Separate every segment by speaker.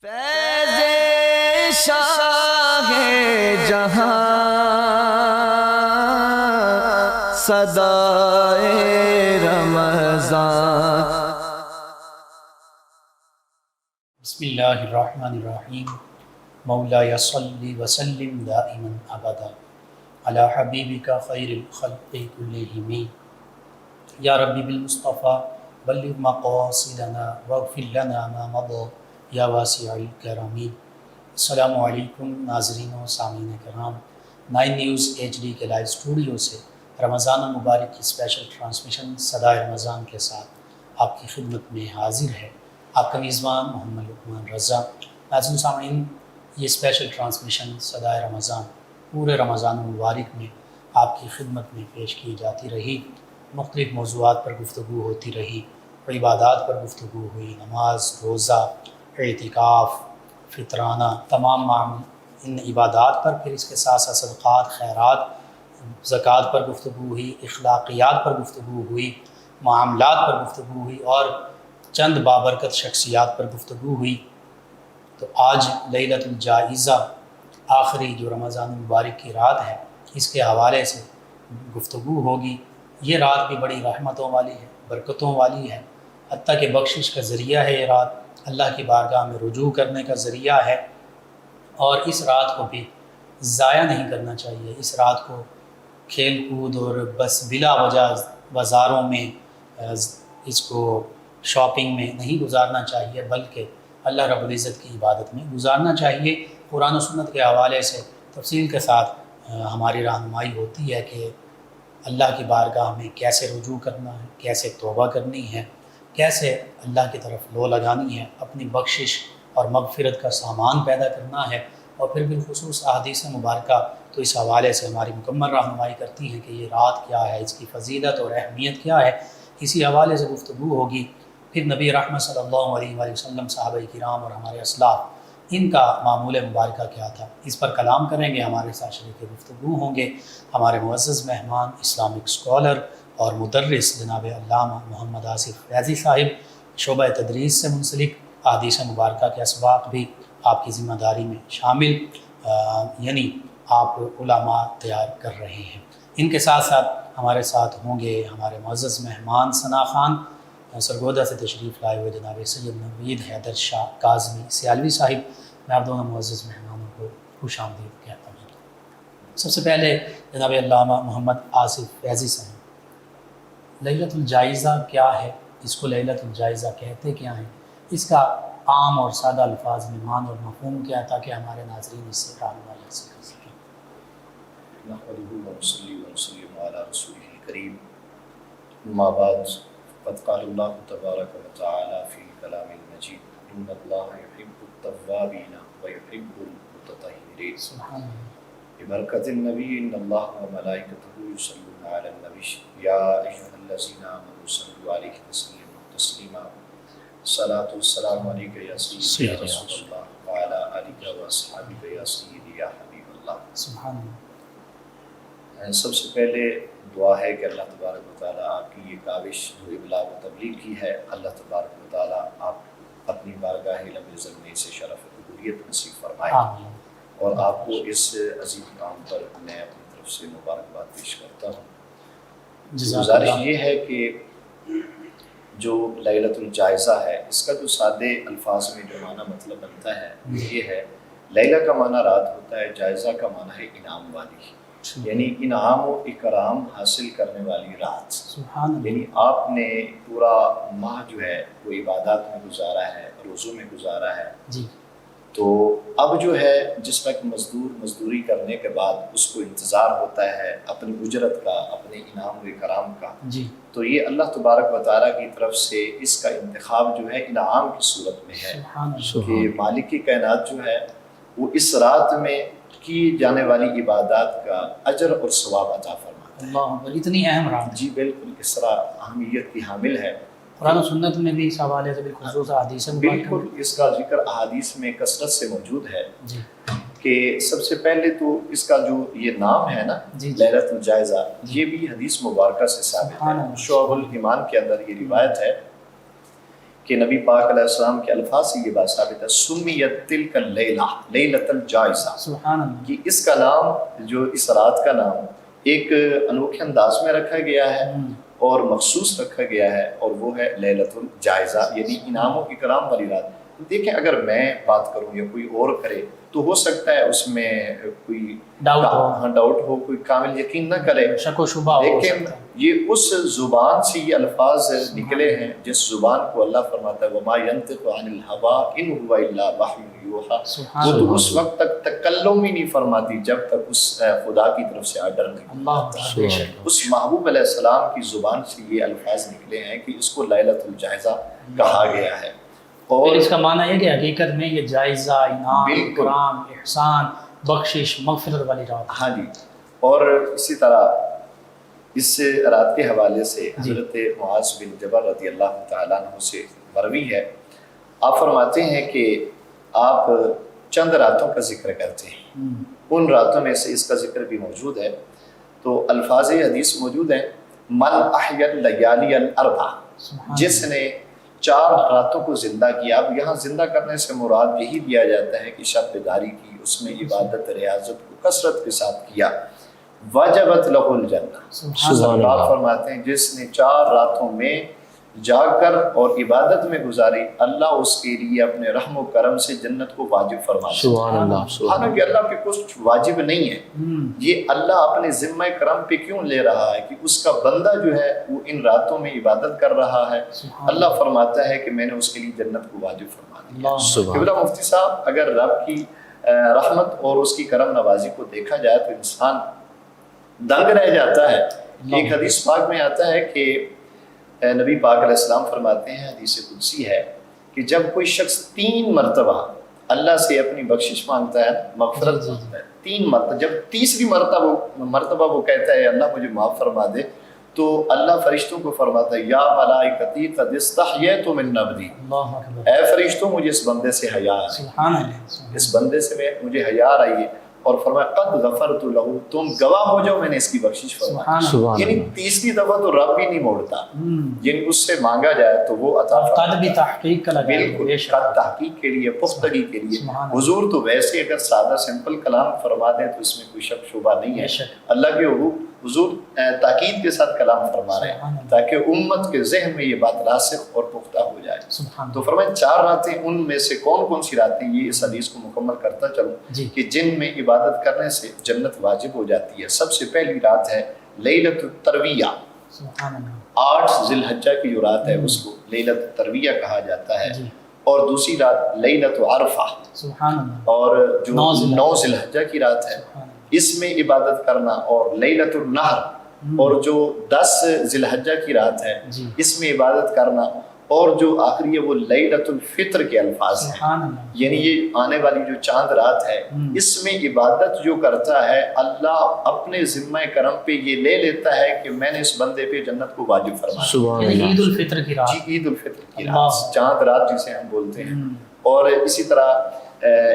Speaker 1: فیض شاہ جہاں صدائے رمضان۔
Speaker 2: بسم اللہ الرحمن الرحیم۔ مولا صلی وسلم دائما ابدا علی حبیبک خیر الخلق کلہم۔ یا ربی بالمصطفیٰ بلغ مقاصدنا واغفر لنا ما مضى یا واسع الکرم۔ السلام علیکم ناظرین و سامعین کرام، 9 نیوز HD کے لائیو اسٹوڈیو سے رمضان المبارک کی اسپیشل ٹرانسمیشن صدائے رمضان کے ساتھ آپ کی خدمت میں حاضر ہے آپ کا میزبان محمد لقمان رضا۔ ناظرین سامعین، یہ اسپیشل ٹرانسمیشن صدائے رمضان پورے رمضان المبارک میں آپ کی خدمت میں پیش کی جاتی رہی، مختلف موضوعات پر گفتگو ہوتی رہی، عبادات پر گفتگو ہوئی، نماز، روزہ، اعتکاف، فطرانہ، تمام ان عبادات پر، پھر اس کے ساتھ ساتھ صدقات، خیرات، زکوٰۃ پر گفتگو ہوئی، اخلاقیات پر گفتگو ہوئی، معاملات پر گفتگو ہوئی اور چند بابرکت شخصیات پر گفتگو ہوئی۔ تو آج لیلۃ الجائزہ، آخری جو رمضان المبارک کی رات ہے، اس کے حوالے سے گفتگو ہوگی۔ یہ رات بھی بڑی رحمتوں والی ہے، برکتوں والی ہے، حتیٰ کہ بخشش کا ذریعہ ہے۔ یہ رات اللہ کی بارگاہ میں رجوع کرنے کا ذریعہ ہے، اور اس رات کو بھی ضائع نہیں کرنا چاہیے۔ اس رات کو کھیل کود اور بس بلا وجہ بازاروں میں، اس کو شاپنگ میں نہیں گزارنا چاہیے، بلکہ اللہ رب العزت کی عبادت میں گزارنا چاہیے۔ قرآن و سنت کے حوالے سے تفصیل کے ساتھ ہماری رہنمائی ہوتی ہے کہ اللہ کی بارگاہ میں کیسے رجوع کرنا ہے، کیسے توبہ کرنی ہے، کیسے اللہ کی طرف لو لگانی ہے، اپنی بخشش اور مغفرت کا سامان پیدا کرنا ہے، اور پھر بالخصوص احادیث مبارکہ تو اس حوالے سے ہماری مکمل رہنمائی کرتی ہیں کہ یہ رات کیا ہے، اس کی فضیلت اور اہمیت کیا ہے۔ اسی حوالے سے گفتگو ہوگی۔ پھر نبی رحمت صلی اللہ علیہ وآلہ وسلم، صحابہ کرام اور ہمارے اسلاف، ان کا معمول مبارکہ کیا تھا، اس پر کلام کریں گے۔ ہمارے ساتھ شریک گفتگو ہوں گے ہمارے معزز مہمان، اسلامک اسکالر اور مدرس جناب علامہ محمد آصف فیضی صاحب، شعبہ تدریس سے منسلک، احادیث مبارکہ کے اسباق بھی آپ کی ذمہ داری میں شامل، یعنی آپ علماء تیار کر رہے ہیں۔ ان کے ساتھ ساتھ ہمارے ساتھ ہوں گے ہمارے معزز مہمان ثنا خان، سرگودا سے تشریف لائے ہوئے جناب سید نوید حیدر شاہ کاظمی سیالوی صاحب۔ میں آپ دونوں معزز مہمانوں کو خوش آمدید کہتا ہوں۔ سب سے پہلے جناب علامہ محمد آصف فیضی صاحب، لیلۃ الجائزہ کیا ہے؟ اس کو لیلۃ الجائزہ کہتے کیا ہیں؟ اس کا عام اور سادہ الفاظ میں معنی اور مفہوم کیا ہے، تاکہ ہمارے ناظرین اس سے رہنمائی حاصل کر سکیں۔
Speaker 3: نحمده ونصلي ونسلم على رسوله الكريم، اما بعد، قد قال الله تبارك وتعالى في الكلام المجيد ان الله يحب التوابين ويحب المتطهرين
Speaker 2: سبحان اللہ۔
Speaker 3: ببركة النبي ان الله وملائكته يصلون على النبي يا ايها الذين امنوا صلوا عليه وسلموا تسليما۔ الصلاة والسلام عليك يا سيدي يا رسول الله وعلى آلك واصحابك يا سيدي يا حبيب الله۔
Speaker 2: سبحان اللہ۔
Speaker 3: سب سے پہلے دعا ہے کہ اللہ تبارک و تعالیٰ آپ کی یہ کاوش جو ابلاغ و تبلیغ کی ہے، اللہ تبارک و تعالیٰ آپ اپنی بارگاہ علم عزت میں سے شرف قبولیت نصیب فرمائے، اور آپ کو اس عظیم کام پر میں اپنی طرف سے مبارکباد پیش کرتا ہوں۔ گزارش یہ ہے کہ جو لیلۃ الجائزہ ہے، اس کا جو سادے الفاظ میں جو معنی مطلب بنتا ہے یہ ہے، لیلہ کا معنی رات ہوتا ہے، جائزہ کا معنی ہے انعام والی، یعنی انعام و اکرام حاصل کرنے والی رات۔ یعنی آپ نے پورا ماہ جو ہے وہ عبادات میں گزارا ہے، روزوں میں گزارا ہے، تو اب جو ہے جس وقت مزدوری کرنے کے بعد اس کو انتظار ہوتا ہے اپنی اجرت کا، اپنے انعام و اکرام کا، تو یہ اللہ تبارک و تعالیٰ کی طرف سے اس کا انتخاب جو ہے انعام کی صورت میں ہے کہ مالک کی کائنات جو ہے وہ اس رات میں کی جانے والی عبادات کا اجر اور ثواب عطا فرماتا ہے۔
Speaker 2: اللہ، اتنی اہم رات۔
Speaker 3: جی بالکل، اس طرح اہمیت کی حامل ہے۔
Speaker 2: قرآن و سنت میں بھی اس حوالے سے بالخصوص احادیث
Speaker 3: بالکل اس کا ذکر احادیث میں کثرت سے موجود ہے کہ سب سے پہلے تو اس کا جو یہ نام ہے نا لیلۃ الجائزہ، یہ بھی حدیث مبارکہ سے ثابت ہے۔ شعب الایمان کے اندر یہ روایت ہے کہ نبی پاک علیہ السلام کے الفاظ سے یہ بات ثابت ہے، سمیت تلک اللیلہ لیلۃ الجائزہ،
Speaker 2: سبحان اللہ،
Speaker 3: کہ اس کا نام، جو اس رات کا نام ایک انوکھے انداز میں رکھا گیا ہے اور مخصوص رکھا گیا ہے، اور وہ ہے لیلۃ الجائزہ، یعنی انعام و اکرام والی رات۔ دیکھیں اگر میں بات کروں یا کوئی اور کرے تو ہو سکتا ہے اس میں کوئی ڈاؤٹ ہو، کوئی کامل یقین نہ کرے،
Speaker 2: شک و شبہ ہو
Speaker 3: لیکن یہ اس زبان سے یہ الفاظ نکلے ہیں جس زبان کو اللہ فرماتا ہے وما ينطق عن الهوى ان هو الا وحی یوحی، وہ تو اس وقت تک تکلم ہی نہیں فرماتی جب تک اس خدا کی طرف سے آرڈر نہیں آتا۔ اس محبوب علیہ السلام کی زبان سے یہ الفاظ نکلے ہیں کہ اس کو لیلۃ الجائزہ کہا گیا ہے۔
Speaker 2: اور اس کا معنی ہے کہ حقیقت میں یہ جائزہ، انعام، اکرام، احسان، بخشش، مغفرت والی رات۔
Speaker 3: ہاں جی، اور اسی طرح اس رات کے حوالے سے حضرت معاذ بن جبل رضی اللہ تعالیٰ عنہ سے مروی ہے، آپ فرماتے ہیں کہ آپ چند راتوں کا ذکر کرتے ہیں، ان راتوں میں سے اس کا ذکر بھی موجود ہے، تو الفاظ حدیث موجود ہیں، من احیا اللیالی الاربع، جس نے 4 راتوں کو زندہ کیا۔ اب یہاں زندہ کرنے سے مراد یہی دیا جاتا ہے کہ شب بیداری کی، اس میں عبادت ریاضت کو کثرت کے ساتھ کیا، وجبت لہ الجنہ، آپ فرماتے ہیں جس نے 4 راتوں میں جاگ کر اور عبادت میں گزاری، اللہ اس کے لیے اپنے رحم و کرم سے جنت کو واجب فرما دیتا ہے۔ حالانکہ اللہ پہ کچھ واجب نہیں ہے، یہ اللہ اپنے ذمہ کرم پہ کیوں لے رہا ہے کہ اس کا بندہ جو ہے وہ ان راتوں میں عبادت کر رہا ہے، اللہ فرماتا ہے کہ میں نے اس کے لیے جنت کو واجب فرما دیا۔ قبلہ مفتی صاحب، اگر رب کی رحمت اور اس کی کرم نوازی کو دیکھا جائے تو انسان دنگ رہ جاتا ہے۔ ایک حدیث پاک میں آتا ہے کہ نبی پاک علیہ السلام فرماتے ہیں، حدیث قدسی ہے، کہ جب کوئی شخص 3 مرتبہ اللہ سے اپنی بخشش مانگتا ہے، مغفرت مانگتا ہے، 3 مرتبہ، جب تیسری مرتبہ وہ کہتا ہے اللہ مجھے معاف فرما دے، تو اللہ فرشتوں کو فرماتا ہے یا ملائکتی قد استحییت من عبدی، اے فرشتوں مجھے اس بندے سے حیا آئی، اس بندے سے مجھے حیا آئی ہے، اور فرمایا قد غفرت لہ، تم گواہ ہو جاؤ میں نے اس کی بخشش فرمائی۔ یعنی تیسری دفعہ تو رب بھی نہیں موڑتا، یعنی اس سے مانگا جائے تو وہ عطا فرماتا ہے۔
Speaker 2: قد بھی تحقیق کا لگا،
Speaker 3: بالکل، قد تحقیق کے لیے، پختگی کے لیے۔ حضور تو ویسے اگر سادہ سمپل کلام فرما دیں تو اس میں کوئی شک شبہ نہیں ہے، اللہ کے حضور تاکید کے ساتھ کلام فرما رہے ہیں تاکہ امت کے ذہن میں یہ بات راسخ اور پختہ ہو جائے۔ تو فرمائیں 4 راتیں، ان میں سے کون کون سی راتیں، یہ اس حدیث کو مکمل کرتا چلوں کہ جن میں عبادت کرنے سے جنت واجب ہو جاتی ہے۔ سب سے پہلی رات ہے لیلۃ الترویہ، 8 ذی الحجہ کی جو رات ہے اس کو لیلۃ الترویہ کہا جاتا ہے، اور دوسری رات لیلۃ عرفہ، اور جو 9 ذی الحجہ کی رات ہے اس میں عبادت کرنا، اور لیلۃ النحر، اور جو 10 ذی الحجہ کی رات ہے اس میں عبادت کرنا، اور جو آخری ہے وہ لیلۃ الفطر کے الفاظ ہیں، یعنی یہ آنے والی جو چاند رات ہے اس میں عبادت جو کرتا ہے اللہ اپنے ذمہ کرم پہ یہ لے لیتا ہے کہ میں نے اس بندے پہ جنت کو واجب فرمایا۔
Speaker 2: عید الفطر کی رات،
Speaker 3: جی عید الفطر کی رات، چاند رات جسے ہم بولتے ہیں۔ اور اسی طرح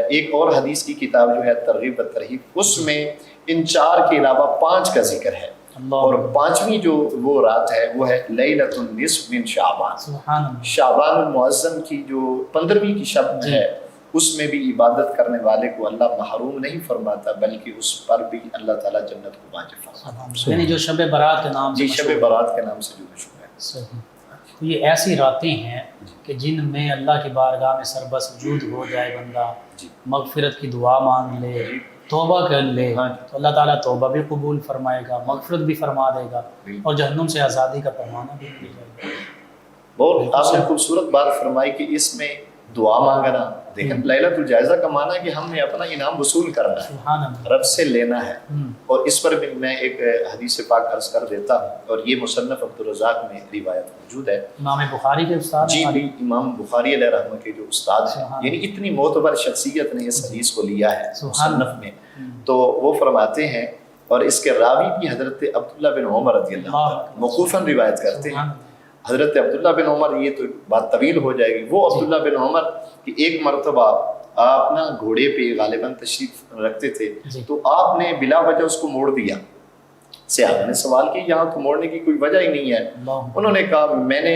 Speaker 3: ایک اور حدیث کی کتاب جو ہے ترغیب و ترہیب، اس میں ان 4 کے علاوہ 5 کا ذکر ہے، اور 5ویں جو وہ رات ہے وہ ہے لیلۃ النصف من شعبان، شعبان المعظم کی جو 15ویں کی شب ہے، اس میں بھی عبادت کرنے والے کو اللہ محروم نہیں فرماتا بلکہ اس پر بھی اللہ تعالیٰ جنت کو واجب فرماتا ہے،
Speaker 2: یعنی جو شب برات کے نام سے،
Speaker 3: شب برات کے نام سے جو مشہور ہے۔
Speaker 2: تو یہ ایسی راتیں ہیں کہ جن میں اللہ کی بارگاہ میں سربسجود ہو جائے بندہ، مغفرت کی دعا مانگ لے، توبہ کر لے تو اللہ تعالیٰ توبہ بھی قبول فرمائے گا، مغفرت بھی فرما دے گا، اور جہنم سے آزادی کا پیمانہ بھی مل جائے گا۔
Speaker 3: اور آپ نے خوبصورت بات فرمائی کہ اس میں دعا مانگنا، دیکھیں لیلۃ الجائزہ کا معنی ہے کہ ہم نے اپنا انعام وصول کرنا ہے، رب سے لینا ہے، اور اس پر بھی میں ایک حدیث پاک عرض کر دیتا ہوں، اور یہ مصنف عبدالرزاق میں روایت موجود ہے، امام بخاری کے استاد، جی بھی امام بخاری علیہ رحمہ کے جو استاد ہیں، یعنی اتنی معتبر شخصیت نے اس حدیث کو لیا ہے مصنف میں، تو وہ فرماتے ہیں، اور اس کے راوی بھی حضرت عبداللہ بن عمر رضی اللہ عنہ موقوفاً روایت کرتے ہیں۔ حضرت عبداللہ بن عمر، یہ تو بات طویل ہو جائے گی، وہ عبداللہ بن عمر کہ ایک مرتبہ آپ نا گھوڑے پہ غالباً تشریف رکھتے تھے، تو آپ نے بلا وجہ اس کو موڑ دیا۔ صحابہ نے سوال کیا یہاں تو موڑنے کی کوئی وجہ ہی نہیں ہے، انہوں نے کہا میں نے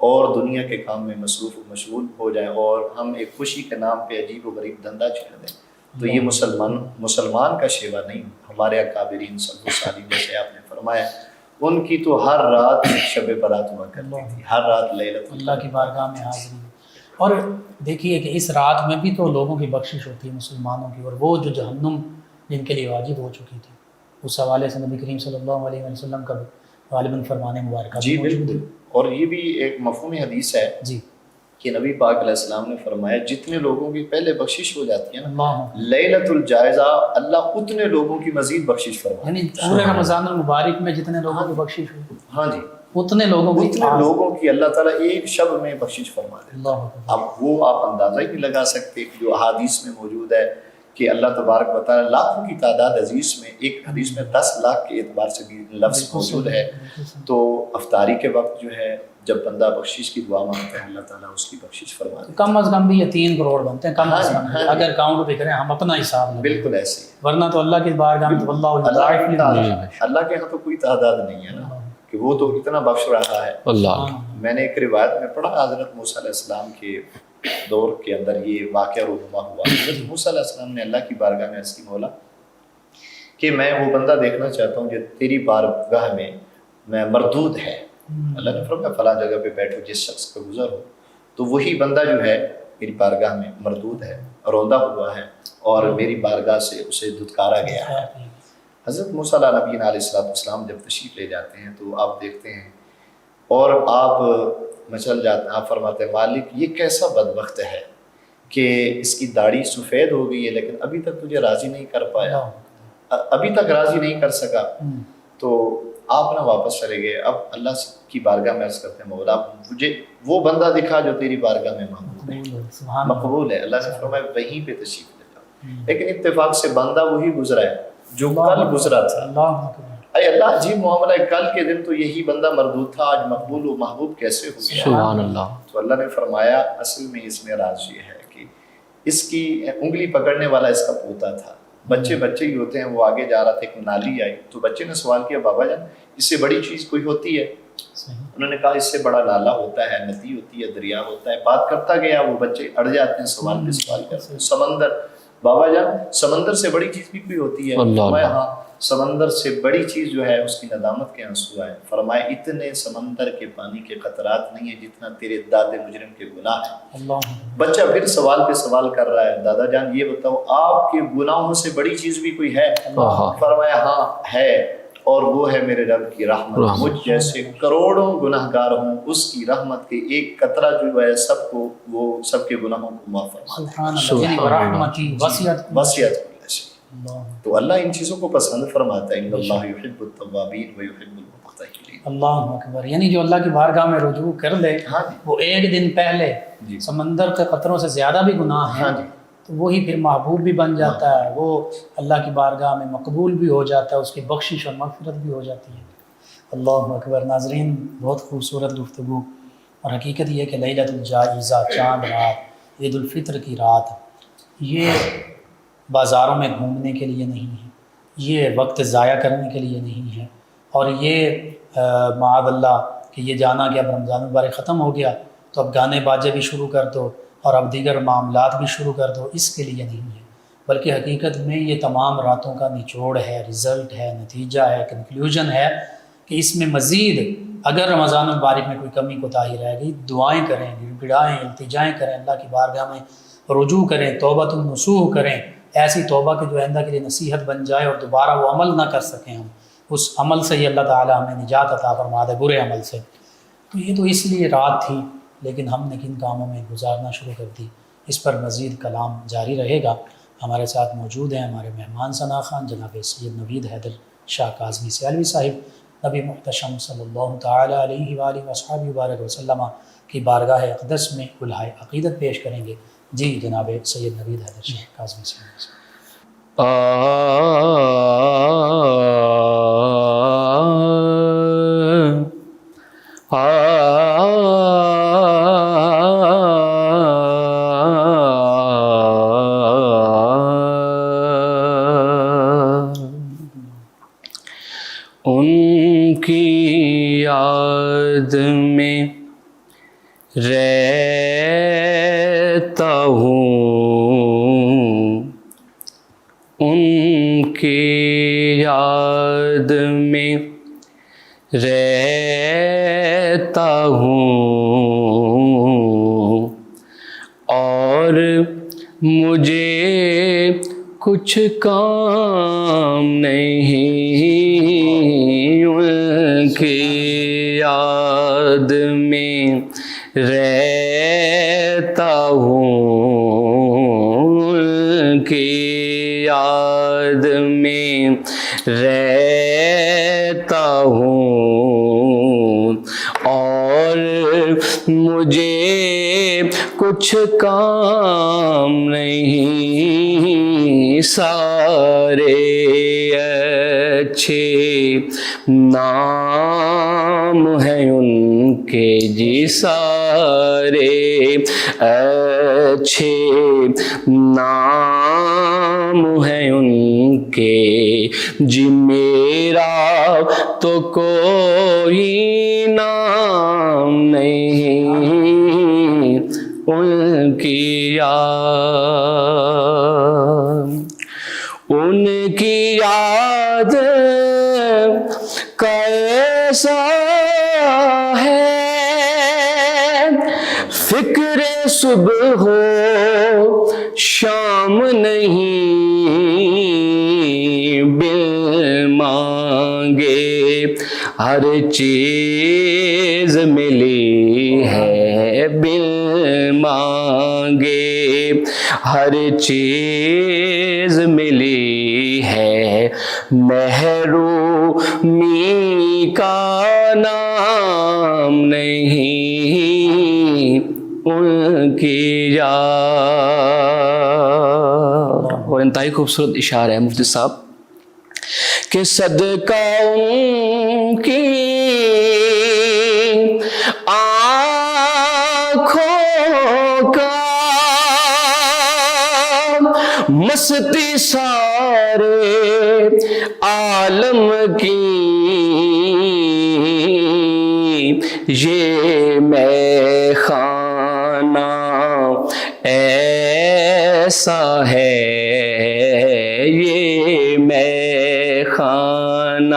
Speaker 3: اور دنیا کے کام میں مصروف و مشغول ہو جائیں اور ہم ایک خوشی کے نام پہ عجیب و غریب دھندا چھیڑ دیں، تو یہ مسلمان کا شیوا نہیں۔ ہمارے اکابرین سلف صالحین جیسے آپ نے فرمایا، ان کی تو ہر رات شب برات ہوا کرتی تھی، ہر رات لیلۃ
Speaker 2: اللہ کی بارگاہ میں حاضری۔ اور دیکھیے کہ اس رات میں بھی تو لوگوں کی بخشش ہوتی ہے مسلمانوں کی، اور وہ جو جہنم جن کے لیے واجب ہو چکی تھی، اس حوالے سے نبی کریم صلی اللہ علیہ وسلم کا غالباً فرمان مبارکہ
Speaker 3: جی
Speaker 2: موجود
Speaker 3: بالکل۔
Speaker 2: ہے۔
Speaker 3: اور یہ بھی ایک مفہوم حدیث ہے
Speaker 2: جی
Speaker 3: کہ نبی پاک علیہ السلام نے فرمایا جتنے لوگوں کی پہلے بخشش ہو جاتی ہے نا
Speaker 2: اللہ،
Speaker 3: لیلۃ الجائزہ، اللہ اتنے لوگوں کی مزید بخشش فرماتا
Speaker 2: یعنی پورے رمضان المبارک میں جتنے لوگوں کی بخشش ہوئی
Speaker 3: ہے۔ ہاں جی،
Speaker 2: اتنے لوگوں
Speaker 3: کی اللہ تعالیٰ ایک شب میں بخشش فرما دیتا ہے۔
Speaker 2: اللہ اکبر۔
Speaker 3: اب وہ آپ اندازہ ہی نہیں لگا سکتے جو احادیث میں موجود ہے کہ اللہ تبارک و تعالیٰ لاکھوں کی تعداد عزیز میں، ایک حدیث میں 10 لاکھ کے اعتبار سے بھی لفظ موجود ہے۔ تو افطاری کے وقت جو ہے جب بندہ بخشش کی دعا مانگتا ہے اللہ تعالیٰ اس کی بخشش فرما دیتا ہے۔
Speaker 2: کم از کم بھی یہ 3 کروڑ بنتے ہیں، کم از کم اگر کاؤنٹ بھی کریں ہم اپنا حساب لیں،
Speaker 3: بالکل ایسے ہی
Speaker 2: ورنہ تو اللہ کی بارگاہ میں تو
Speaker 3: اللہ کے ہاں تو کوئی تعداد نہیں ہے نا کہ وہ تو اتنا بخش رہا ہے۔
Speaker 4: اللہ
Speaker 3: میں نے ایک روایت میں پڑھا حضرت موسیٰ علیہ السلام کے دور کے اندر یہ واقعہ رونما ہوا۔ حضرت موسیٰ علیہ السلام نے اللہ کی بارگاہ میں عرض کی، مولا کہ میں وہ بندہ دیکھنا چاہتا ہوں جو تیری بارگاہ میں مردود ہے۔ اللہ نے فرمایا فلاں جگہ پہ بیٹھو، جس شخص کا گزر ہو تو وہی بندہ جو ہے میری بارگاہ میں مردود ہے، روندا ہوا ہے اور میری بارگاہ سے اسے دھتکارا گیا ہے۔ حضرت موسیٰ علیہ نبی علیہ السلام جب تشریف لے جاتے ہیں تو آپ دیکھتے ہیں اور آپ مچل جاتے ہیں، آپ فرماتے ہیں مالک یہ کیسا بدبخت ہے کہ اس کی داڑھی سفید ہو گئی ہے لیکن ابھی تک تجھے راضی نہیں کر پایا، ابھی تک راضی نہیں کر سکا۔ تو آپ نہ واپس چلے گئے۔ اب اللہ کی بارگاہ میں عرض کرتے ہیں مولا مجھے وہ بندہ دکھا جو تیری بارگاہ میں مقبول ہے۔ اللہ نے فرمایا وہیں پہ تشریف لے جاؤ۔ لیکن اتفاق سے بندہ وہی گزرا ہے جو کل گزرا تھا۔ اے اللہ عجیب معاملہ ہے، کل کے دن تو یہی بندہ مردود تھا، آج مقبول و محبوب کیسے ہو گیا؟
Speaker 4: سبحان اللہ۔
Speaker 3: تو اللہ نے فرمایا اصل میں اس میں راز یہ ہے کہ اس کی انگلی پکڑنے والا اس کا پوتا تھا۔ بچے ہی ہوتے ہیں، وہ آگے جا رہا تھا، ایک نالی آئی تو بچے نے سوال کیا بابا جان اس سے بڑی چیز کوئی ہوتی ہے؟ انہوں نے کہا اس سے بڑا نالا ہوتا ہے، ندی ہوتی ہے، دریا ہوتا ہے۔ بات کرتا گیا، وہ بچے اڑ جاتے ہیں، سوال پہ سوال کرتے ہیں۔ سمندر، بابا جان سمندر سے بڑی چیز بھی کوئی ہوتی ہے؟ فرمایا ہاں سمندر سے بڑی چیز جو ہے اس کی ندامت کے آنسو ہے۔ فرمایا اتنے سمندر کے پانی کے قطرات نہیں ہیں جتنا تیرے داد مجرم کے گناہ ہیں۔ بچہ پھر سوال پہ سوال کر رہا ہے، دادا جان یہ بتاؤ آپ کے گناہوں سے بڑی چیز بھی کوئی ہے؟ فرمایا ہاں ہے، اور وہ ہے میرے رب کی رحمت۔ مجھ جیسے کروڑوں گناہ گار ہوں، اس کی رحمت کے ایک قطرہ جو ہے سب کو، وہ سب کے گناہوں کو معاف فرما وسیعت۔ تو اللہ ان چیزوں کو پسند فرماتا ہے، ان اللہ یحب التوابین و یحب المتطہرین۔
Speaker 2: اللہ اکبر، یعنی جو اللہ کی بارگاہ میں رجوع کر لے وہ ایک دن پہلے سمندر کے قطروں سے زیادہ بھی گناہ ہیں تو وہی پھر محبوب بھی بن جاتا ہے، وہ اللہ کی بارگاہ میں مقبول بھی ہو جاتا ہے، اس کی بخشش اور مغفرت بھی ہو جاتی ہے۔ اللہ اکبر۔ ناظرین بہت خوبصورت گفتگو، اور حقیقت یہ کہ لیلۃ الجائزہ، چاند رات، عید الفطر کی رات، یہ بازاروں میں گھومنے کے لیے نہیں ہے، یہ وقت ضائع کرنے کے لیے نہیں ہے، اور یہ معاذ اللہ کہ یہ جانا کہ اب رمضان المبارک ختم ہو گیا تو اب گانے باجے بھی شروع کر دو اور اب دیگر معاملات بھی شروع کر دو، اس کے لیے نہیں ہے، بلکہ حقیقت میں یہ تمام راتوں کا نچوڑ ہے، رزلٹ ہے، نتیجہ ہے، کنکلیوژن ہے کہ اس میں مزید اگر رمضان المبارک میں کوئی کمی کوتاہی رہ گئی، دعائیں کریں، گڑگڑائیں، التجائیں کریں، اللہ کی بارگاہ میں رجوع کریں، توبۃ النصوح کریں، ایسی توبہ کہ جو آئندہ کے لیے نصیحت بن جائے اور دوبارہ وہ عمل نہ کر سکیں ہم، اس عمل سے ہی اللہ تعالیٰ ہمیں نجات عطا فرما دے، برے عمل سے۔ تو یہ تو اس لیے رات تھی، لیکن ہم نے کن کاموں میں گزارنا شروع کر دی، اس پر مزید کلام جاری رہے گا۔ ہمارے ساتھ موجود ہیں ہمارے مہمان ثنا خان جناب سید نوید حیدر شاہ کاظمی سیالوی صاحب، نبی محتشم صلی اللہ تعالیٰ علیہ وآلہ وصحبہ وبارک وسلم کی بارگاہ اقدس میں الہائے عقیدت پیش کریں گے۔ جی جناب سید نوید حیدر شاہ کاظمی صاحب۔
Speaker 4: ان کی یاد میں رہتا ہوں ان کی یاد میں رہتا ہوں اور مجھے کچھ کام نہیں ان کی یاد میں رہتا ہوں ان کی یاد میں رہتا ہوں اور مجھے کچھ کام نہیں سارے اچھے نام ہیں ان کے جی سارے اچھے نام ہیں ان کے جی میرا تو کوئی نام نہیں ان کی یاد کیسا ہے فکر صبح ہو شام نہیں بل مانگے ہر چیز ملی ہے بل مانگے ہر چیز ملی ہے محرومی کا نام نہیں ان کی یاد. اور انتہائی خوبصورت اشعار ہے مفتی صاحب کہ صدقہ ان کی آنکھوں کا مستی سارے عالم کی یہ میں خانہ ایسا ہے یہ میں خانہ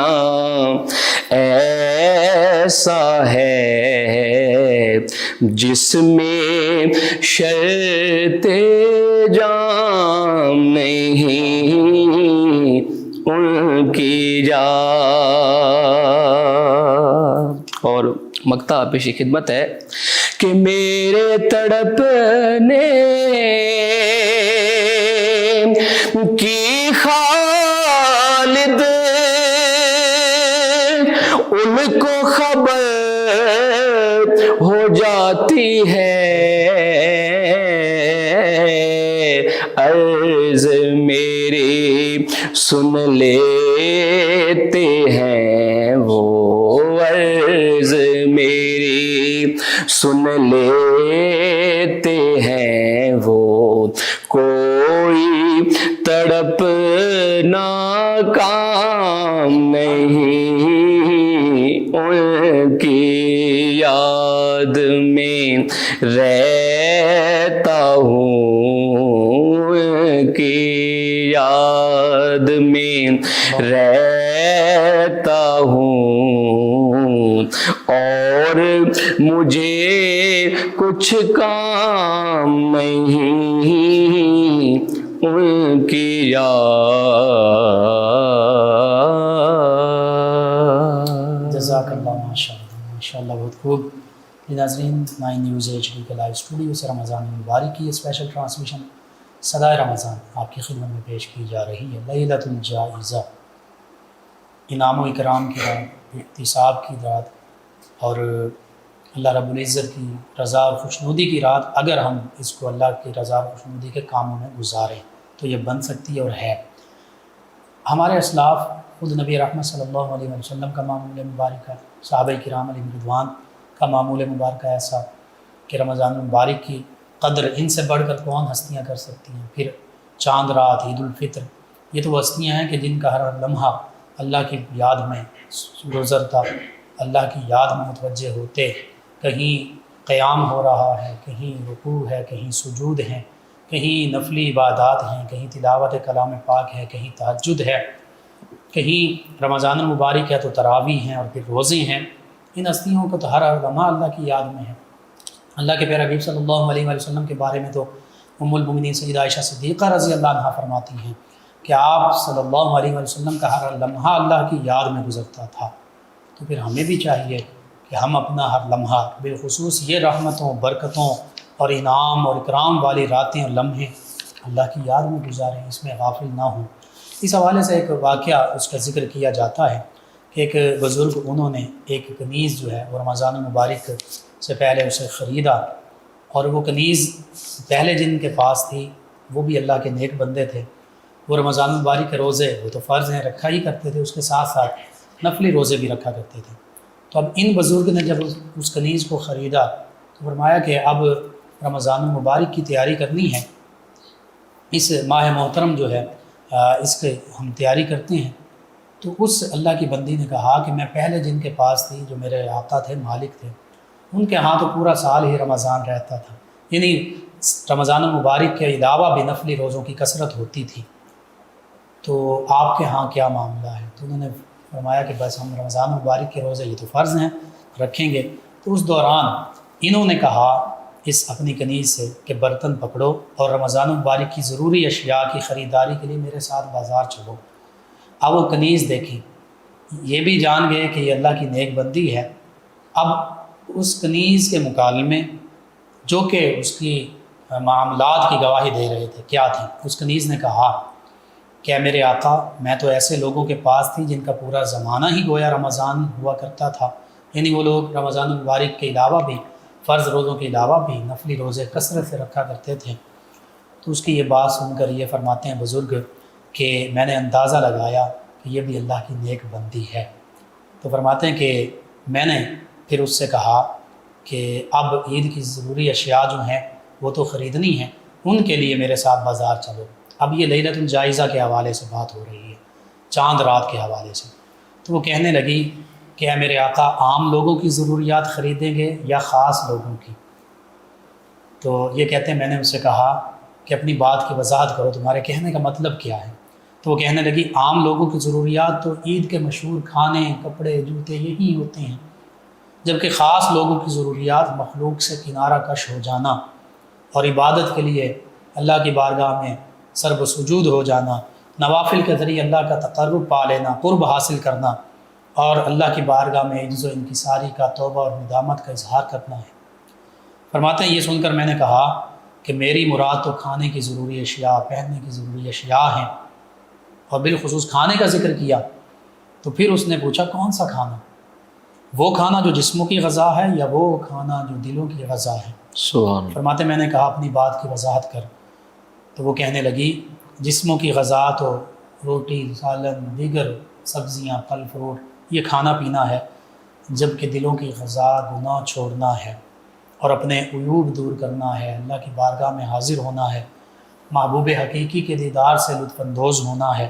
Speaker 4: ایسا ہے جس میں شرط جام نہیں ان کی یاد. اور مقطع پیش خدمت ہے کہ میرے تڑپنے کی خالد ان کو خبر ہو جاتی ہے عرض میری سن لیتے ہیں وہ عرض میری سن لیتے ہیں وہ کوئی تڑپنا کام نہیں ان کی یاد میں رہتا ہوں ان کی یاد میں رہتا ہوں اور مجھے کچھ کام نہیں ان کی یاد.
Speaker 2: جزاک اللہ ماشاء اللہ بہت خوب. ناظرین 9 نیوز HD کے لائیو اسٹوڈیو سے رمضان مبارک کی اسپیشل ٹرانسمیشن صدائے رمضان آپ کی خدمت میں پیش کی جا رہی ہے. لیلۃ الجائزہ انعام و اکرام کی رات احتساب کی رات اور اللہ رب العزت کی رضا اور خوشنودی کی رات اگر ہم اس کو اللہ کی رضا اور خوشنودی کے کاموں میں گزاریں تو یہ بن سکتی ہے اور ہے. ہمارے اسلاف خود نبی رحمت صلی اللہ علیہ وسلم کا معمول مبارکہ صحابہ کرام علیہ رضوان کا معمول مبارکہ ایسا کہ رمضان مبارک کی قدر ان سے بڑھ کر کون ہستیاں کر سکتی ہیں. پھر چاند رات عید الفطر یہ تو وہ ہستیاں ہیں کہ جن کا ہر لمحہ اللہ کی یاد میں گزرتا اللہ کی یاد میں متوجہ ہوتے کہیں قیام ہو رہا ہے، کہیں رکوع ہے، کہیں سجود ہیں، کہیں نفلی عبادات ہیں، کہیں تلاوت کلام پاک ہے، کہیں تہجد ہے، کہیں رمضان المبارک ہے تو تراویح ہیں اور پھر روزے ہیں۔ ان ہستیوں کو تو ہر لمحہ اللہ کی یاد میں ہے۔ اللہ کے پیارے حبیب صلی اللہ علیہ وسلم کے بارے میں تو ام المؤمنین سیدہ عائشہ صدیقہ رضی اللہ عنہا فرماتی ہیں کہ آپ صلی اللہ علیہ وسلم کا ہر لمحہ اللہ کی یاد میں گزرتا تھا۔ تو پھر ہمیں بھی چاہیے کہ ہم اپنا ہر لمحہ، بالخصوص یہ رحمتوں، برکتوں اور انعام اور اکرام والی راتیں اور لمحے اللہ کی یاد میں گزاریں، اس میں غافل نہ ہوں۔ اس حوالے سے ایک واقعہ اس کا ذکر کیا جاتا ہے کہ ایک بزرگ انہوں نے ایک کنیز جو ہے وہ رمضان المبارک سے پہلے اسے خریدا، اور وہ کنیز پہلے جن کے پاس تھی وہ بھی اللہ کے نیک بندے تھے۔ وہ رمضان المبارک کے روزے وہ تو فرض ہیں رکھا ہی کرتے تھے، اس کے ساتھ ساتھ نفلی روزے بھی رکھا کرتے تھے۔ تو اب ان بزرگ نے جب اس کنیز کو خریدا تو فرمایا کہ اب رمضان المبارک کی تیاری کرنی ہے، اس ماہ محترم جو ہے اس کے ہم تیاری کرتے ہیں۔ تو اس اللہ کی بندی نے کہا کہ میں پہلے جن کے پاس تھی، جو میرے آقا تھے، مالک تھے، ان کے ہاں تو پورا سال ہی رمضان رہتا تھا، یعنی رمضان المبارک کے علاوہ بھی نفلی روزوں کی کثرت ہوتی تھی، تو آپ کے ہاں کیا معاملہ ہے؟ تو انہوں نے فرمایا کہ بس ہم رمضان المبارک کے روزے یہ تو فرض ہیں رکھیں گے۔ تو اس دوران انہوں نے کہا اس اپنی کنیز سے کہ برتن پکڑو اور رمضان المبارک کی ضروری اشیاء کی خریداری کے لیے میرے ساتھ بازار چلو۔ اب وہ کنیز دیکھی، یہ بھی جان گئے کہ یہ اللہ کی نیک بندی ہے۔ اب اس کنیز کے مکالمے جو کہ اس کی معاملات کی گواہی دے رہے تھے کیا تھی؟ اس کنیز نے کہا کہ اے میرے آقا، میں تو ایسے لوگوں کے پاس تھی جن کا پورا زمانہ ہی گویا رمضان ہوا کرتا تھا، یعنی وہ لوگ رمضان المبارک کے علاوہ بھی، فرض روزوں کے علاوہ بھی نفلی روزے کثرت سے رکھا کرتے تھے۔ تو اس کی یہ بات سن کر یہ فرماتے ہیں بزرگ کہ میں نے اندازہ لگایا کہ یہ بھی اللہ کی نیک بندی ہے۔ تو فرماتے ہیں کہ میں نے پھر اس سے کہا کہ اب عید کی ضروری اشیاء جو ہیں وہ تو خریدنی ہیں، ان کے لیے میرے ساتھ بازار چلو۔ اب یہ لیلۃ الجائزہ کے حوالے سے بات ہو رہی ہے، چاند رات کے حوالے سے۔ تو وہ کہنے لگی کہ اے میرے آقا، عام لوگوں کی ضروریات خریدیں گے یا خاص لوگوں کی؟ تو یہ کہتے ہیں میں نے ان سے کہا کہ اپنی بات کی وضاحت کرو، تمہارے کہنے کا مطلب کیا ہے؟ تو وہ کہنے لگی عام لوگوں کی ضروریات تو عید کے مشہور کھانے، کپڑے، جوتے یہی ہوتے ہیں، جبکہ خاص لوگوں کی ضروریات مخلوق سے کنارہ کش ہو جانا اور عبادت کے لیے اللہ کی بارگاہ میں سرب و سجود ہو جانا، نوافل کے ذریعے اللہ کا تقرب پا لینا، قرب حاصل کرنا، اور اللہ کی بارگاہ میں عجز و انکساری کا توبہ اور ندامت کا اظہار کرنا ہے۔ فرماتے ہیں یہ سن کر میں نے کہا کہ میری مراد تو کھانے کی ضروری اشیاء، پہننے کی ضروری اشیاء ہیں، اور بالخصوص کھانے کا ذکر کیا۔ تو پھر اس نے پوچھا کون سا کھانا؟ وہ کھانا جو جسموں کی غذا ہے یا وہ کھانا جو دلوں کی غذا ہے؟
Speaker 4: سبحان۔
Speaker 2: فرماتے میں نے کہا اپنی بات کی وضاحت کر۔ تو وہ کہنے لگی جسموں کی غذا تو روٹی، سالن، دیگر سبزیاں، پھل فروٹ، یہ کھانا پینا ہے، جبکہ دلوں کی غذا گناہ چھوڑنا ہے اور اپنے عیوب دور کرنا ہے، اللہ کی بارگاہ میں حاضر ہونا ہے، محبوب حقیقی کے دیدار سے لطف اندوز ہونا ہے،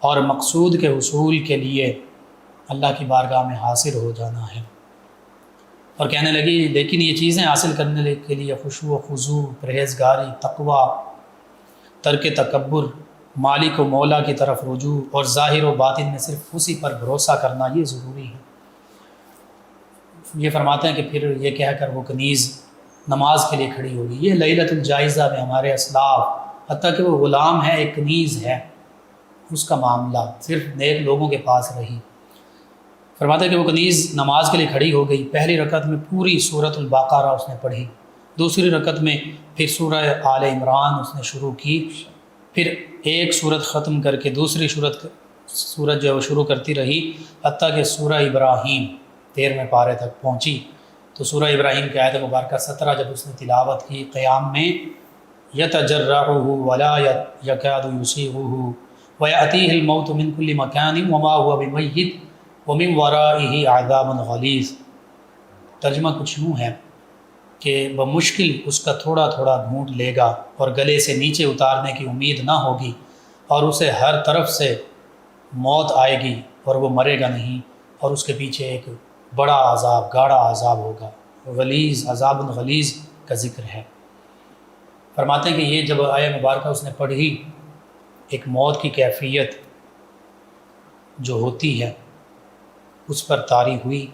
Speaker 2: اور مقصود کے حصول کے لیے اللہ کی بارگاہ میں حاضر ہو جانا ہے۔ اور کہنے لگی لیکن یہ چیزیں حاصل کرنے کے لیے خشوع و خضوع، پرہیزگاری، تقوی، ترک تکبر، مالک و مولا کی طرف رجوع، اور ظاہر و باطن میں صرف اسی پر بھروسہ کرنا یہ ضروری ہے۔ یہ فرماتے ہیں کہ پھر یہ کہہ کر وہ کنیز نماز کے لیے کھڑی ہوگی۔ یہ لیلۃ الجائزہ میں ہمارے اسلاف، حتیٰ کہ وہ غلام ہے، ایک کنیز ہے، اس کا معاملہ صرف نیک لوگوں کے پاس رہی۔ فرماتے ہیں کہ وہ کنیز نماز کے لیے کھڑی ہو گئی۔ پہلی رکعت میں پوری سورۃ البقرہ اس نے پڑھی، دوسری رکعت میں پھر سورہ آل عمران اس نے شروع کی، پھر ایک سورت ختم کر کے دوسری سورت جو ہے وہ شروع کرتی رہی، حتیٰ کہ سورہ ابراہیم 13ویں پارے تک پہنچی۔ تو سورہ ابراہیم کی آیت مبارکہ 17 جب اس نے تلاوت کی قیام میں، یتجرعہ ولا یکاد یسیغہ ویأتیہ الموت من کل مکان وما ہوا بمیت ومن ورائہ عذاب غلیظ۔ ترجمہ کچھ یوں ہے کہ بمشکل اس کا تھوڑا تھوڑا گھونٹ لے گا اور گلے سے نیچے اتارنے کی امید نہ ہوگی، اور اسے ہر طرف سے موت آئے گی اور وہ مرے گا نہیں، اور اس کے پیچھے ایک بڑا عذاب، گاڑا عذاب ہوگا۔ غلیظ، عذاب غلیظ کا ذکر ہے۔ فرماتے ہیں کہ یہ جب آیہ مبارکہ اس نے پڑھی، ایک موت کی کیفیت جو ہوتی ہے اس پر طاری ہوئی،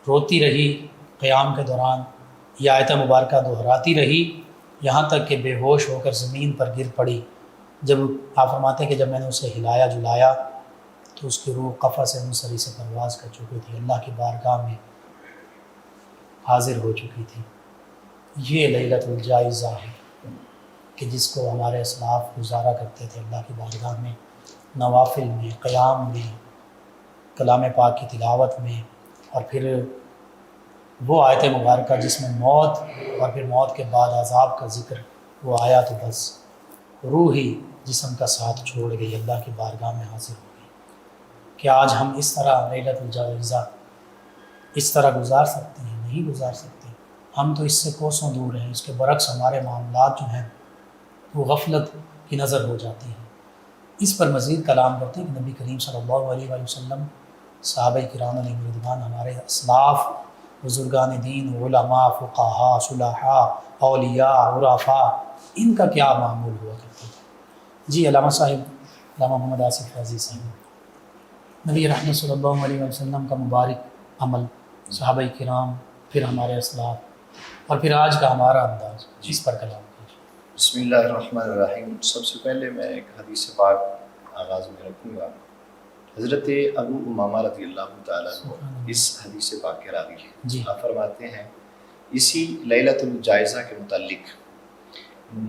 Speaker 2: روتی رہی قیام کے دوران، یہ آیت مبارکہ دہراتی رہی یہاں تک کہ بے ہوش ہو کر زمین پر گر پڑی۔ جب آپ فرماتے ہیں کہ جب میں نے اسے ہلایا جلایا تو اس کی روح قفا سے منصری سے پرواز کر چکی تھی، اللہ کی بارگاہ میں حاضر ہو چکی تھی۔ یہ لیلۃ الجائزہ ہے کہ جس کو ہمارے اسلاف گزارا کرتے تھے اللہ کی بارگاہ میں، نوافل میں، قیام میں، کلام پاک کی تلاوت میں، اور پھر وہ آیت مبارکہ جس میں موت اور پھر موت کے بعد عذاب کا ذکر وہ آیا تو بس روح ہی جسم کا ساتھ چھوڑ گئی، اللہ کی بارگاہ میں حاضر ہو گئی۔ کہ آج ہم اس طرح لیلۃ الجائزہ اس طرح گزار سکتے ہیں؟ نہیں گزار سکتے، ہم تو اس سے کوسوں دور ہیں۔ اس کے برعکس ہمارے معاملات جو ہیں وہ غفلت کی نظر ہو جاتی ہیں۔ اس پر مزید کلام کرتے ہیں کہ نبی کریم صلی اللہ علیہ وآلہ وسلم، صحابہ کرام علیہ رضوان، ہمارے اسلاف، بزرگان دین، علماء، فقہاء، صلحاء، اولیاء، عرفاء، ان کا کیا معمول ہوا کرتا تھا؟ جی علامہ صاحب، علامہ محمد آصف فیضی صاحب، نبی رحمت صلی اللہ علیہ وسلم کا مبارک عمل، صحابہ کرام، پھر ہمارے اسلاف، اور پھر آج کا ہمارا انداز، اس پر کلام کیجیے۔
Speaker 3: بسم اللہ الرحمن الرحیم۔ سب سے پہلے میں ایک حدیث پاک آغاز میں رکھوں گا۔ حضرت ابو امامہ رضی اللہ تعالیٰ عنہ اس حدیث پاک کے راوی ہیں۔
Speaker 2: جی
Speaker 3: آپ فرماتے ہیں اسی لیلۃ الجائزہ کے متعلق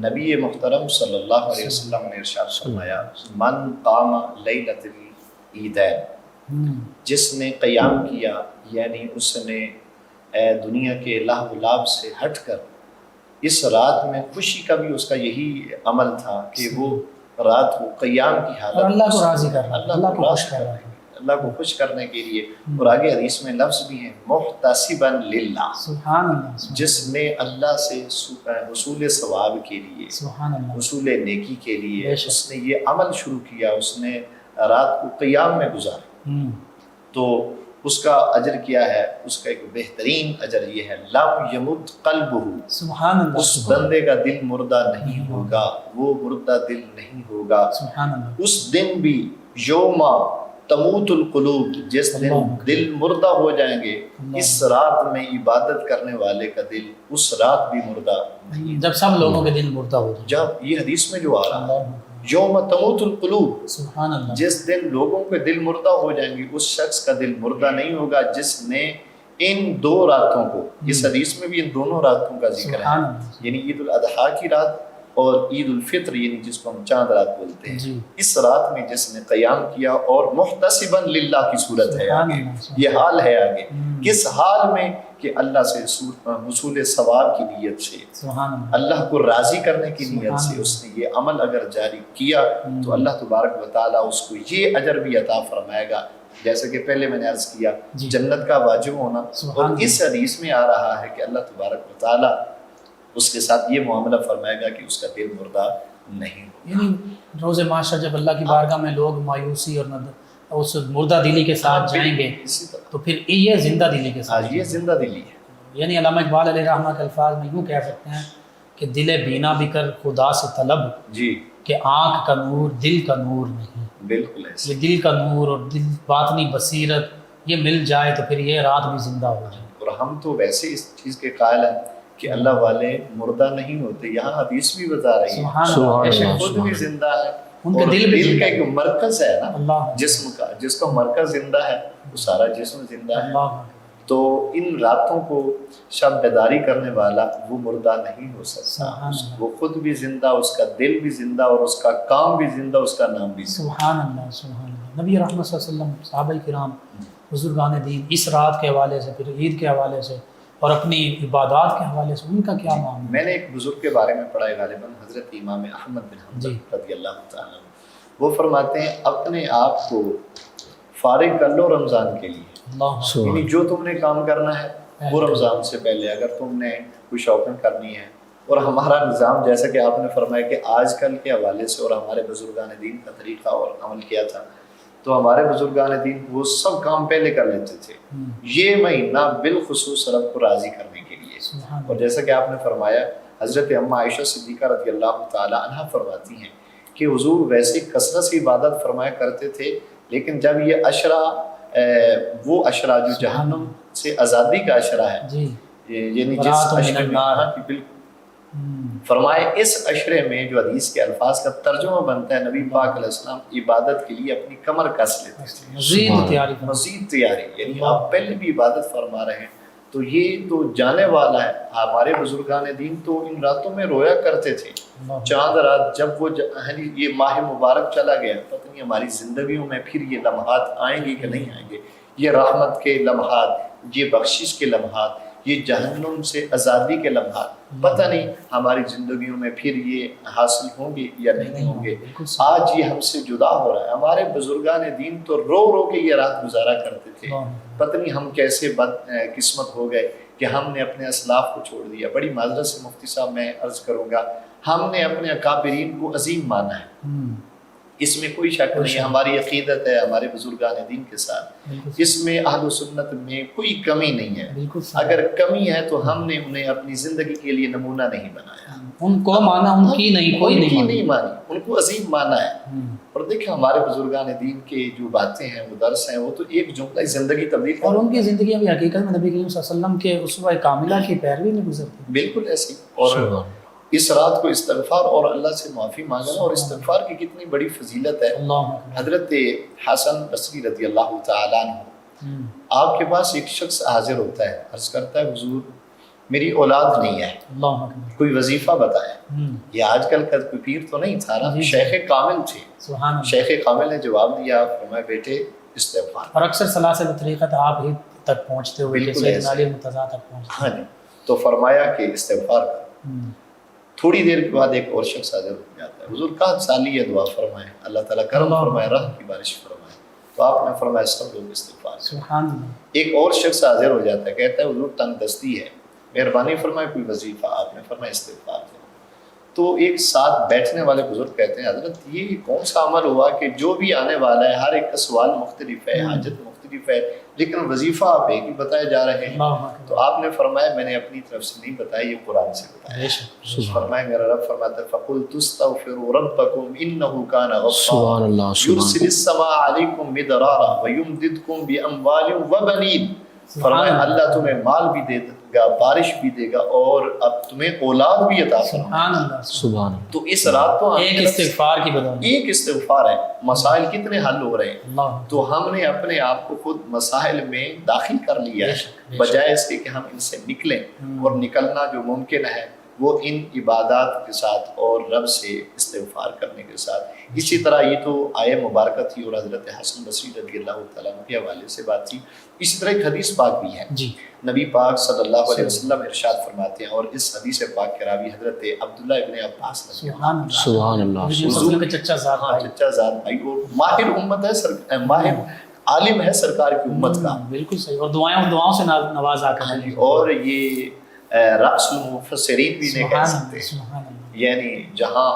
Speaker 3: نبی محترم صلی اللہ علیہ وسلم نے ارشاد فرمایا، من قام لیلۃ العیدین، جس نے قیام کیا، یعنی اس نے دنیا کے لہو و لعب سے ہٹ کر اس رات میں خوشی کا بھی اس کا یہی عمل تھا کہ وہ رات کو قیام کی حالت،
Speaker 2: اور اللہ کو راضی کر رہا ہے، اللہ کو خوش کر رہا ہے،
Speaker 3: اللہ کو خوش کرنے کے لیے۔ اور آگے حدیث میں لفظ بھی ہیں محتسبا للہ،
Speaker 2: سبحان اللہ،
Speaker 3: جس نے اللہ سے حصول ثواب کے لیے،
Speaker 2: سبحان اللہ،
Speaker 3: حصول نیکی کے لیے
Speaker 2: بے شک،
Speaker 3: اس نے یہ عمل شروع کیا، اس نے رات کو قیام میں گزارا، تو اس کا اجر کیا ہے؟ اس کا ایک بہترین اجر یہ ہے، لم یمت قلبہ،
Speaker 2: سبحان اللہ،
Speaker 3: اس بندے کا دل مردہ نہیں ہوگا، وہ مردہ دل نہیں ہوگا۔
Speaker 2: سبحان اللہ،
Speaker 3: اس دن بھی یوم تموت القلوب، جس دن دل مردہ ہو جائیں گے، اس رات میں عبادت کرنے والے کا دل اس رات بھی مردہ،
Speaker 2: جب سب لوگوں کے دل مردہ ہو جائیں،
Speaker 3: جب یہ حدیث میں جو آ رہا ہے
Speaker 2: اللہ،
Speaker 3: یوم تموت القلوب،
Speaker 2: سبحان اللہ،
Speaker 3: جس دن لوگوں کے دل مردہ ہو جائیں گے، اس شخص کا دل مردہ نہیں ہوگا جس نے ان دو راتوں کو، اس حدیث میں بھی ان دونوں راتوں کا ذکر ہے،
Speaker 2: سبحان اللہ،
Speaker 3: یعنی عید الاضحیٰ کی رات اور عید الفطر، یعنی جس کو ہم چاند رات بولتے ہیں،
Speaker 2: جی،
Speaker 3: اس رات میں جس نے قیام کیا اور محتسبا للہ کی صورت ہے
Speaker 2: سبحان
Speaker 3: آگے،
Speaker 2: اللہ،
Speaker 3: یہ حال ہے آگے، کس حال میں؟ کہ اللہ سے حصول ثواب کی نیت سے،
Speaker 2: سبحان اللہ،
Speaker 3: اللہ کو راضی کرنے کی نیت سے
Speaker 2: سبحان
Speaker 3: اس نے یہ عمل اگر جاری کیا تو اللہ تبارک و تعالیٰ اس کو یہ اجر بھی عطا فرمائے گا، جیسے کہ پہلے میں نے عرض کیا
Speaker 2: جی،
Speaker 3: جنت کا واجب ہونا،
Speaker 2: سبحان
Speaker 3: اور اس حدیث میں آ رہا ہے کہ اللہ تبارک و تعالیٰ اس کے ساتھ یہ معاملہ فرمائے گا کہ اس کا دل مردہ نہیں ہو۔
Speaker 2: یعنی روز معاشر جب اللہ کی بارگاہ میں لوگ مایوسی اور اس مردہ دلی کے ساتھ جائیں گے
Speaker 3: اسی طرح
Speaker 2: تو پھر یہ زندہ دلی کے ساتھ،
Speaker 3: آج یہ زندہ دلی ہے،
Speaker 2: یعنی علامہ اقبال علیہ رحمہ کے الفاظ میں یوں کہہ سکتے ہیں کہ دل بینا بھی کر خدا سے طلب،
Speaker 3: جی
Speaker 2: کہ آنکھ کا نور دل کا نور نہیں،
Speaker 3: بالکل ایسے،
Speaker 2: یہ دل کا نور اور دل باطنی بصیرت یہ مل جائے تو پھر یہ رات بھی زندہ ہو جائے۔
Speaker 3: اور ہم تو ویسے اس چیز کے قائل ہیں کہ اللہ والے مردہ نہیں ہوتے، یہاں حدیث بھی بتا رہی ہے
Speaker 2: سبحان اللہ، بے شک،
Speaker 3: خود بھی زندہ ہے،
Speaker 2: ان کے
Speaker 3: اور
Speaker 2: دل بھی
Speaker 3: دل
Speaker 2: زندہ
Speaker 3: کا
Speaker 2: ہے،
Speaker 3: ایک مرکز ہے نا
Speaker 2: اللہ،
Speaker 3: جسم کا، جس کا مرکز زندہ ہے وہ سارا جسم زندہ ہے،
Speaker 2: اللہ،
Speaker 3: تو ان راتوں کو شب بیداری کرنے والا وہ مردہ نہیں ہو سکتا،
Speaker 2: سبحان اللہ،
Speaker 3: وہ خود بھی زندہ، اس کا دل بھی زندہ، اور اس کا کام بھی زندہ، اس کا نام بھی زندہ۔
Speaker 2: سبحان اللہ، سبحان اللہ۔ نبی رحمت صلی اللہ علیہ وسلم، صحابہ کرام، بزرگان دین، اس رات کے حوالے سے، پھر عید کے حوالے سے اور اپنی عبادات کے حوالے سے ان کا کیا معاملہ؟
Speaker 3: میں نے ایک بزرگ کے بارے میں پڑھا ہے، غالباً حضرت امام احمد بن حنبل
Speaker 2: جی،
Speaker 3: رضی اللہ تعالیٰ عنہ، وہ فرماتے ہیں اپنے آپ کو فارغ کر لو رمضان کے لیے،
Speaker 2: اللہ،
Speaker 3: یعنی جو تم نے کام کرنا ہے وہ رمضان سے پہلے اگر تم نے کوئی شاپنگ کرنی ہے، اور ہمارا نظام جیسا کہ آپ نے فرمایا کہ آج کل کے حوالے سے اور ہمارے بزرگان دین کا طریقہ اور عمل کیا تھا تو ہمارے بزرگان دین وہ سب کام پہلے کر لیتے تھے، یہ مہینہ بالخصوص رب کو راضی کرنے کے لیے۔ اور جیسا کہ آپ نے فرمایا، حضرت اماں عائشہ صدیقہ رضی اللہ تعالی عنہ فرماتی ہیں کہ حضور ویسے کثرت سے عبادت فرمایا کرتے تھے، لیکن جب یہ عشرہ وہ عشرہ جو جہنم سے آزادی کا عشرہ ہے، یعنی جس عشرے میں فرمائے اس عشرے میں جو حدیث کے الفاظ کا ترجمہ بنتا ہے، نبی پاک علیہ السلام عبادت کے لیے اپنی کمر کس لیتے تھے، مزید تیاری، یعنی آپ پہلے بھی عبادت فرما رہے ہیں تو یہ تو جانے والا ہے۔ ہمارے بزرگان دین تو ان راتوں میں رویا کرتے تھے، چاند رات جب وہ یہ ماہ مبارک چلا گیا، پتہ نہیں ہماری زندگیوں میں پھر یہ لمحات آئیں گے کہ نہیں آئیں گے، یہ رحمت کے لمحات، یہ بخشش کے لمحات، یہ جہنم سے آزادی کے لمحات، پتہ نہیں ہماری زندگیوں میں پھر یہ حاصل ہوں گے یا نہیں ہوں گے۔ آج یہ ہم سے جدا ہو رہا ہے۔ ہمارے بزرگان دین تو رو رو کے یہ رات گزارا کرتے تھے، پتہ نہیں ہم کیسے بد قسمت ہو گئے کہ ہم نے اپنے اسلاف کو چھوڑ دیا۔ بڑی معذرت سے مفتی صاحب میں عرض کروں گا، ہم نے اپنے اکابرین کو عظیم مانا ہے، اس میں کوئی شک نہیں ہے، ہماری عقیدت ہے ہمارے بزرگان دین کے ساتھ، اس میں اہل سنت میں کوئی کمی نہیں ہے۔ اگر کمی ہے تو ہم نے انہیں اپنی زندگی کے لیے نمونہ نہیں بنایا،
Speaker 2: ان کو مانا، ان کی نہیں، کوئی
Speaker 3: نہیں مانی، ان کو عظیم مانا ہے۔ اور دیکھیں ہمارے بزرگان دین کے جو باتیں ہیں، وہ درس ہیں، وہ تو ایک جملہ زندگی تبدیل
Speaker 2: اور ان کی زندگیاں بھی حقیقت میں نبی کریم صلی اللہ علیہ وسلم کے اسوہ کاملہ کی پیروی میں گزرتی،
Speaker 3: بالکل ایسی۔ اور اس رات کو استغفار اور اللہ سے معافی مانگنا، اور استغفار کی کتنی بڑی فضیلت ہے۔ حضرت حسن بصری رضی اللہ تعالیٰ عنہ، آپ کے پاس ایک شخص حاضر ہوتا ہے، عرض کرتا ہے حضور میری اولاد نہیں ہے، کوئی وظیفہ بتائیں۔ یہ آج کل کا کوئی پیر تو نہیں تھا نا، شیخ کامل تھے۔ شیخ کامل نے جواب دیا، فرمایا بیٹے استغفار۔
Speaker 2: اور اکثر سلاسل طریقت آپ ہی تک پہنچتے ہوئے سیدنا علی مرتضیٰ تک پہنچتے،
Speaker 3: ہاں جی، تو فرمایا کہ استغفار کر۔ تھوڑی دیر کے بعد ایک اور شخص حاضر ہو جاتا ہے، حضور کہاں سالی ہے، دعا فرمائیں، اللہ تعالیٰ کرم فرمائے، رحم کی بارش فرمائے۔ تو آپ نے فرمایا سب لوگ استغفار کریں۔ ایک اور شخص حاضر ہو جاتا ہے، کہتا ہے حضور تنگ دستی ہے، مہربانی فرمائے کوئی وظیفہ، آپ نے فرمایا استغفار کریں۔ تو ایک ساتھ بیٹھنے والے بزرگ کہتے ہیں حضرت یہ کون سا عمل ہوا کہ جو بھی آنے والا ہے ہر ایک کا سوال مختلف ہے، حاجت مختلف ہے، لیکن وظیفہ آپ ایک ہی بتائے جا رہے ہیں۔ تو آپ نے فرمایا میں نے اپنی طرف سے نہیں بتایا، یہ قرآن سے بتایا۔ فرمایا میرا رب فرماتا ہے فَقُلْتُ اسْتَغْفِرُوا رَبَّكُمْ إِنَّهُ كَانَ غَفَّارًا يُرْسِلِ السَّمَاءَ عَلَيْكُمْ مِدْرَارًا وَيُمْدِدْكُمْ بِأَمْوَالٍ وَبَنِينَ۔ فرمایا اللہ تمہیں مال بھی دے گا، بارش بھی دے گا، اور اب تمہیں اولاد بھی عطا فرمائے۔ سبحان اللہ۔ تو اس رات تو
Speaker 2: ایک استغفار کی بدولت،
Speaker 3: ایک استغفار ہے، مسائل کتنے حل ہو رہے ہیں۔ تو ہم نے اپنے آپ کو خود مسائل میں داخل کر لیا ہے، بجائے اس کے کہ ہم ان سے نکلیں، اور نکلنا جو ممکن ہے وہ ان عبادات کے ساتھ اور رب سے استغفار کرنے کے ساتھ۔ اسی طرح یہ تو آیہ مبارکہ تھی اور حضرت حسن بصری رضی اللہ تعالیٰ عنہ کے حوالے سے بات تھی۔ اسی طرح ایک حدیث پاک بھی ہے، نبی پاک صلی اللہ علیہ وسلم ارشاد فرماتے ہیں، اور اس حدیث پاک کے راوی حضرت عبداللہ ابن عباس رضی
Speaker 2: سبحان اللہ، چچا
Speaker 3: زاد بھائی، اور ماہر امت ہے، ماہر عالم ہے سرکار کی امت کا،
Speaker 2: بالکل صحیح، اور دعاؤں سے نوازا کر،
Speaker 3: اور یہ رأس المفسرین بھی نہیں کہہ سکتے، یعنی جہاں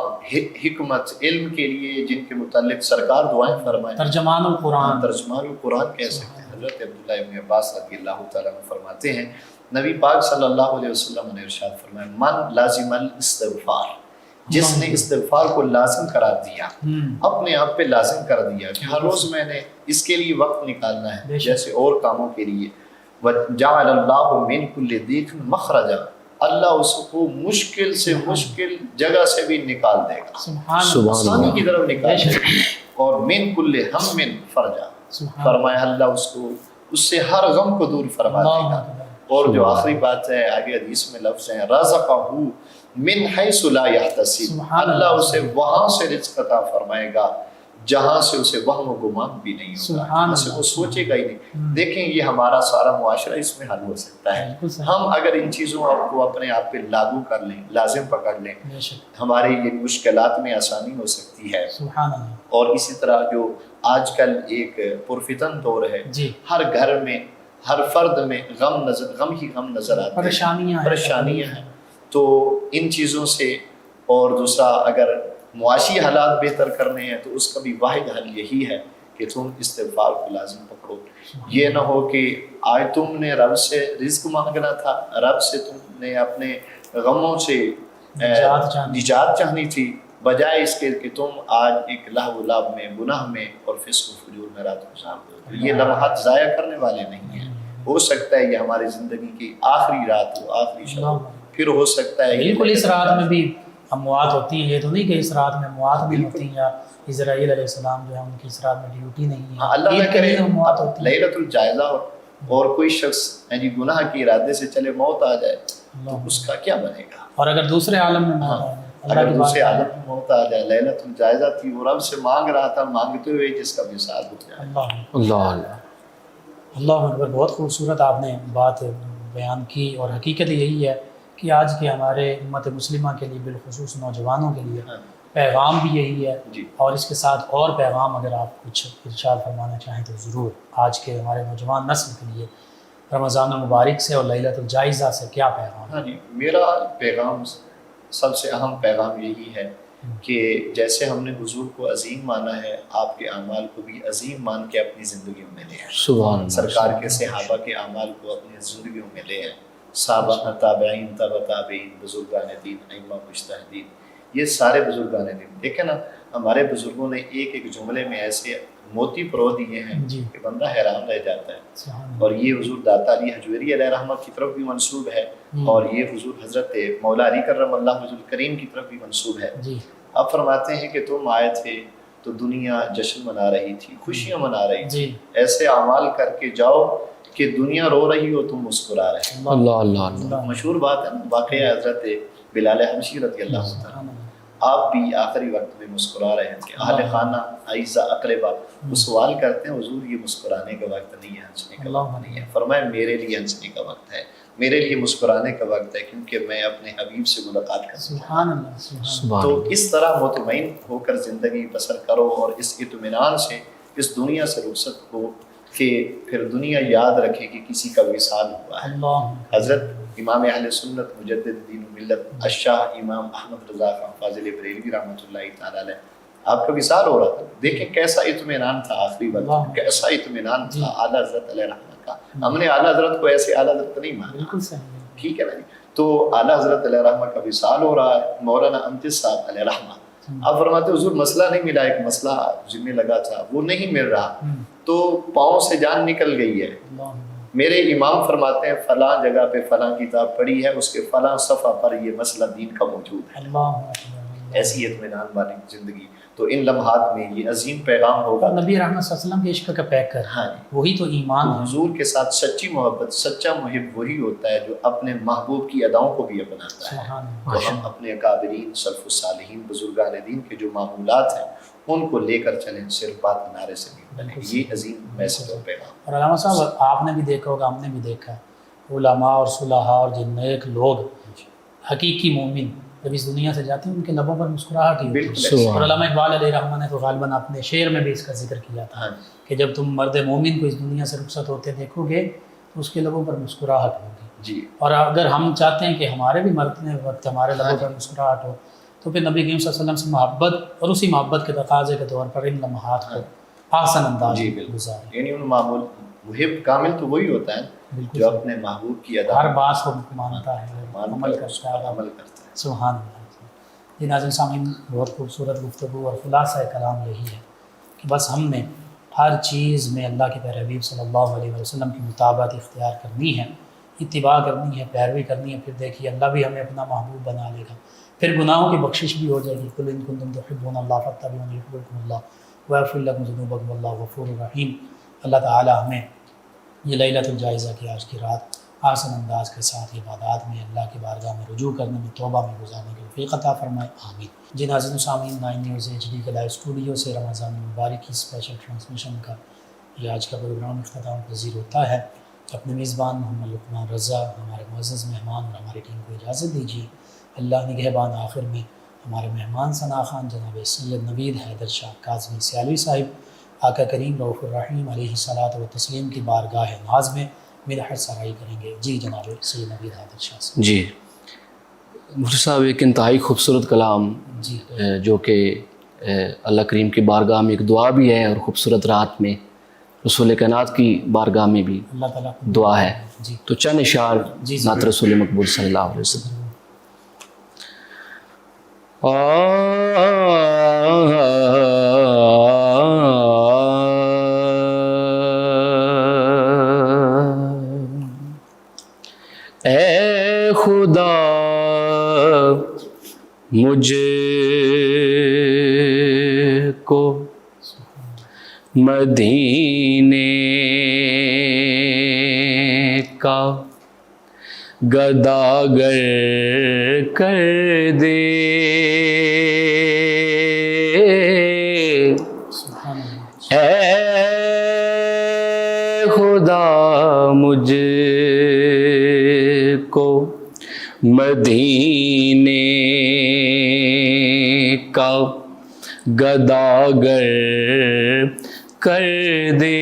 Speaker 3: حکمت علم کے لیے جن کے متعلق سرکار دعائیں فرمائیں،
Speaker 2: ترجمان القرآن
Speaker 3: کہہ سکتے ہیں۔ حضرت عبداللہ ابن عباس رضی اللہ تعالیٰ عنہ فرماتے ہیں نبی پاک صلی اللہ علیہ وسلم نے ارشاد فرمایا من لازم الاستغفار، جس نے استغفار کو لازم قرار دیا، اپنے آپ پہ لازم کر دیا کہ ہر روز میں نے اس کے لیے وقت نکالنا ہے جیسے اور کاموں کے لیے، وَجَعَلَ اللَّهُ مِن كُلِّ ضِيقٍ مَخْرَجًا، اللہ اس کو مشکل سے مشکل جگہ سے بھی نکال دے گا، آسانی کی طرف نکال دے گا، اور من کل ہم فرجا، فرمایا اللہ اس کو اس سے ہر غم کو دور فرما دے گا۔ اور جو آخری بات ہے آگے حدیث میں لفظ ہیں رَزَقَهُ مِنْ حَيْثُ لَا يَحْتَسِبُ، اللہ اسے وہاں سے رزق عطا فرمائے گا جہاں سے اسے وہم و گمان بھی نہیں ہوگا، جہاں سے وہ سوچے گا ہی نہیں۔ دیکھیں یہ ہمارا سارا معاشرہ اس میں حل ہو سکتا ہے، ہم اگر ان چیزوں کو اپنے آپ پہ لاگو کر لیں، لازم پکڑ لیں، ہمارے یہ مشکلات میں آسانی ہو سکتی ہے۔ اور اسی طرح جو آج کل ایک پرفتن دور ہے، ہر گھر میں ہر فرد میں غم ہی غم نظر آتے ہیں، پریشانیاں ہیں، تو ان چیزوں سے، اور دوسرا اگر معاشی حالات بہتر کرنے ہیں تو اس کا بھی واحد حل یہی ہے کہ تم استغفار کو لازم پکڑو. یہ نہ ہو کہ آج تم نے رب سے رزق مانگنا تھا، رب سے تم نے اپنے غموں سے نجات چاہنی تھی، بجائے اس کے کہ تم آج ایک لہو و لعب میں، گناہ میں اور فسق و فجور میں رات گزار دو. یہ لمحات ضائع کرنے والے نہیں ہیں. ہو سکتا ہے یہ ہماری زندگی کی آخری رات ہو، آخری شب ہو، پھر ہو سکتا ہے
Speaker 2: بالکل اس رات میں بھی اموات ہوتی ہیں. یہ تو نہیں کہ اس رات میں اموات بھی ہوتی ہیں، یا اسرائیل علیہ السلام جو ہے ان کی اس رات میں ڈیوٹی نہیں ہے.
Speaker 3: اللہ نہ کرے
Speaker 2: اموات ہوتی ہیں.
Speaker 3: لیلۃ الجائزہ اور کوئی شخص جی گناہ کے ارادے سے چلے موت آ جائے تو اس کا کیا بنے گا؟
Speaker 2: اور اگر دوسرے عالم میں موت آ جائے،
Speaker 3: اگر دوسرے عالم میں موت آ جائے. لیلۃ الجائزہ تھی، وہ رب سے مانگ رہا تھا، مانگتے ہوئے جس کا وصال ہو جائے.
Speaker 2: اللہ اللہ اکبر. بہت خوبصورت آپ نے بات بیان کی، اور حقیقت یہی ہے کہ آج کے ہمارے امت مسلمہ کے لیے، بالخصوص نوجوانوں کے لیے پیغام بھی یہی ہے. اور اس کے ساتھ اور پیغام اگر آپ کچھ ارشاد فرمانا چاہیں تو ضرور. آج کے ہمارے نوجوان نسل کے لیے رمضان المبارک سے اور لیلۃ الجائزہ سے کیا پیغام؟
Speaker 3: ہاں جی، میرا پیغام سب سے اہم پیغام یہی ہے کہ جیسے ہم نے حضور کو عظیم مانا ہے، آپ کے اعمال کو بھی عظیم مان کے اپنی زندگیوں میں لے آئیں.
Speaker 4: سبحان اللہ.
Speaker 3: سرکار کے صحابہ کے اعمال کو اپنی زندگیوں میں لے آئیں. صحابہ، تابعین، تبع تابعین، بزرگان دین، ائمہ مجتہدین، یہ سارے بزرگان دین. دیکھیں نا، ہمارے بزرگوں نے ایک ایک جملے میں ایسے موتی پرو دیے ہیں کہ بندہ حیران رہ جاتا ہے. اور یہ حضور داتا علی حجویری علیہ رحمہ کی طرف بھی منسوب ہے، اور یہ حضور حضرت مولا علی کرم اللہ وجہ الکریم کی طرف بھی منسوب ہے. اب فرماتے ہیں کہ تم آئے تھے تو دنیا جشن منا رہی تھی، خوشیاں منا رہی تھی. ایسے اعمال کر کے جاؤ کہ دنیا رو رہی ہو، تم مسکرا رہے.
Speaker 4: اللہ اللہ اللہ.
Speaker 3: مشہور بات ہے نا، واقعہ حضرت بلال حبشی رضی اللہ عنہ. آپ بھی آخری وقت میں مسکرا رہے تھے. اہل خانہ، اعزہ، اقربا وہ سوال کرتے ہیں، حضور یہ مسکرانے کا وقت نہیں ہے، ہنسنے کا وقت نہیں ہے. فرمایا میرے لیے ہنسنے کا وقت ہے، میرے لیے مسکرانے کا وقت ہے، کیونکہ میں اپنے حبیب سے ملاقات کرتا ہوں. تو اس طرح مطمئن ہو کر زندگی بسر کرو، اور اس اطمینان سے اس دنیا سے رخصت ہو کہ پھر دنیا یاد رکھے کہ کسی کا وصال ہوا ہے. حضرت امام اہل سنت مجدد دین و ملت الشاہ امام احمد رضا خان فاضل بریلوی رحمۃ اللہ تعالی علیہ، آپ کا وصال ہو رہا تھا. دیکھیں کیسا اطمینان تھا آخری وقت، کیسا اطمینان تھا اعلیٰ حضرت علیہ رحمۃ کا. ہم نے اعلیٰ حضرت کو ایسے اعلیٰ حضرت نہیں مانا.
Speaker 2: بالکل صحیح.
Speaker 3: ٹھیک ہے نا جی. تو اعلیٰ حضرت علیہ رحمۃ کا وصال ہو رہا ہے. مولانا امجد صاحب علیہ رحمۃ، آپ فرماتے حضور مسئلہ نہیں ملا، ایک مسئلہ ذمہ لگا تھا وہ نہیں مل رہا، تو پاؤں سے جان نکل گئی ہے. میرے امام فرماتے ہیں فلاں جگہ پہ فلاں کتاب پڑھی ہے، اس کے فلاں صفحہ پر یہ مسئلہ دین کا موجود ہے. ایسی اطمینان والی زندگی. تو ان لمحات میں یہ عظیم پیغام ہوگا.
Speaker 2: نبی رحمت صلی اللہ علیہ وسلم کے عشق کا پیکر،
Speaker 3: ہاں
Speaker 2: وہی تو ایمان ہے.
Speaker 3: حضور کے ساتھ سچی محبت، سچا محب وہی ہوتا ہے جو اپنے محبوب کی اداؤں کو بھی اپناتا ہے. تو ہم اپنے اکابرین، سلف الصالحین، بزرگان دین کے جو معمولات ہیں ان کو لے کر چلیں، صرف بات نعرے سے نہیں بنے. یہ عظیم میسج اور پیغام.
Speaker 2: اور علامہ صاحب آپ نے بھی دیکھا ہوگا، ہم نے بھی دیکھا ہے، علماء اور صلحاء اور جن نیک لوگ، حقیقی مومن جب اس دنیا سے جاتے ہیں ان کے لبوں پر مسکراہٹ ہی ہوتی ہے. اور علامہ اقبال علیہ رحمہ نے تو غالباً اپنے شعر میں بھی اس کا ذکر کیا تھا کہ جب تم مرد مومن کو اس دنیا سے رخصت ہوتے دیکھو گے تو اس کے لبوں پر مسکراہٹ ہوگی.
Speaker 3: جی.
Speaker 2: اور اگر ہم چاہتے ہیں کہ ہمارے بھی مرنے وقت ہمارے لبوں پر مسکراہٹ ہو تو پھر نبی کریم صلی اللہ علیہ وسلم سے محبت اور اسی محبت کے تقاضے کے طور پر ان لمحات کو آسان انداز میں گزاریں.
Speaker 3: یعنی ان معمول محب کامل تو وہی ہوتا ہے جو اپنے محبوب کی ادا
Speaker 2: ہر بات کو مانتا ہے، عمل کرتا ہے. سبحان اللہ. یہ ناظرین سامعین، بہت خوبصورت گفتگو اور خلاصہ کلام یہی ہے کہ بس ہم نے ہر چیز میں اللہ کے پیارے حبیب صلی اللہ علیہ وسلم کی مطابقت اختیار کرنی ہے، اتباع کرنی ہے، پیروی کرنی ہے. پھر دیکھیے اللہ بھی ہمیں اپنا محبوب بنا لے گا، پھر گناہوں کی بخشش بھی ہو جائے گی. قل ان کنتم تحبون اللہ فاتبعونی یحببکم اللہ ویغفر لکم ذنوبکم واللہ غفور رحیم. اللہ تعالی ہمیں یہ لیلۃ الجائزہ کی آج کی رات آسان انداز کے ساتھ عبادات میں، اللہ کی بارگاہ میں رجوع کرنے میں، توبہ میں گزارنے کی توفیق عطا فرمائے. آمین. جی ناظرین و سامعین، 9 نیوز HD کے لائیو اسٹوڈیو سے رمضان المبارک کی اسپیشل ٹرانسمیشن کا یہ آج کا پروگرام اختتام پذیر ہوتا ہے. اپنے میزبان محمد لقمان رضا، ہمارے معزز مہمان اور ہماری ٹیم کو اجازت دیجیے. اللہ نگہبان. آخر میں ہمارے مہمان ثنا خان جناب سید نوید حیدر شاہ کاظمی سیالوی صاحب آقا کریم رؤوف الرحیم علیہ الصلاۃ والتسلیم کی بارگاہ ناز میں مدحت سرائی کریں گے. جی جناب سید نوید حیدر شاہ صاحب.
Speaker 4: جی مفتی صاحب، ایک انتہائی خوبصورت کلام
Speaker 2: جی
Speaker 4: جو کہ اللہ کریم کی بارگاہ میں ایک دعا بھی ہے، اور خوبصورت رات میں رسول کائنات کی بارگاہ میں بھی
Speaker 2: اللہ تعالیٰ کو
Speaker 4: دعا ہے.
Speaker 2: جی
Speaker 4: تو چند اشعار
Speaker 2: جی جی.
Speaker 4: نعت رسول مقبول صلی اللہ علیہ وسلم. اے خدا مجھے کو مدینے کا گداگر کر دے.
Speaker 2: سبحان اللہ.
Speaker 4: اے خدا مجھ کو مدینے کا گداگر کر دے.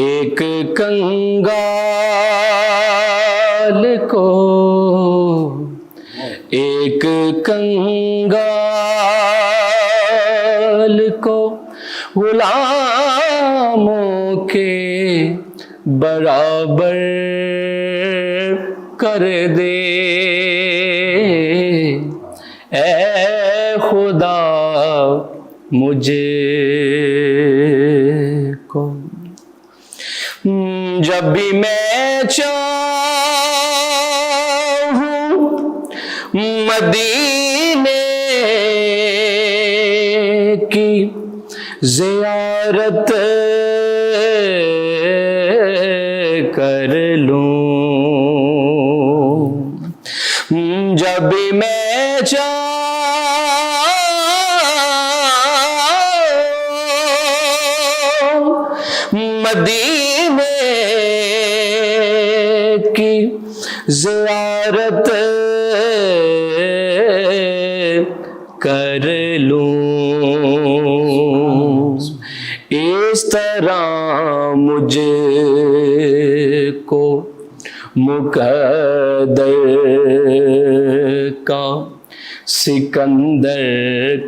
Speaker 4: ایک کنگال کو ایک کنگال کو غلاموں کے برابر کر دے. اے خدا مجھے کو جب بھی میں چاہوں مدینے کی زیارت کر لوں. جب بھی میں چاہوں مدینے کی زیارت کر لوں. اس طرح مجھ کو مقدر کا سکندر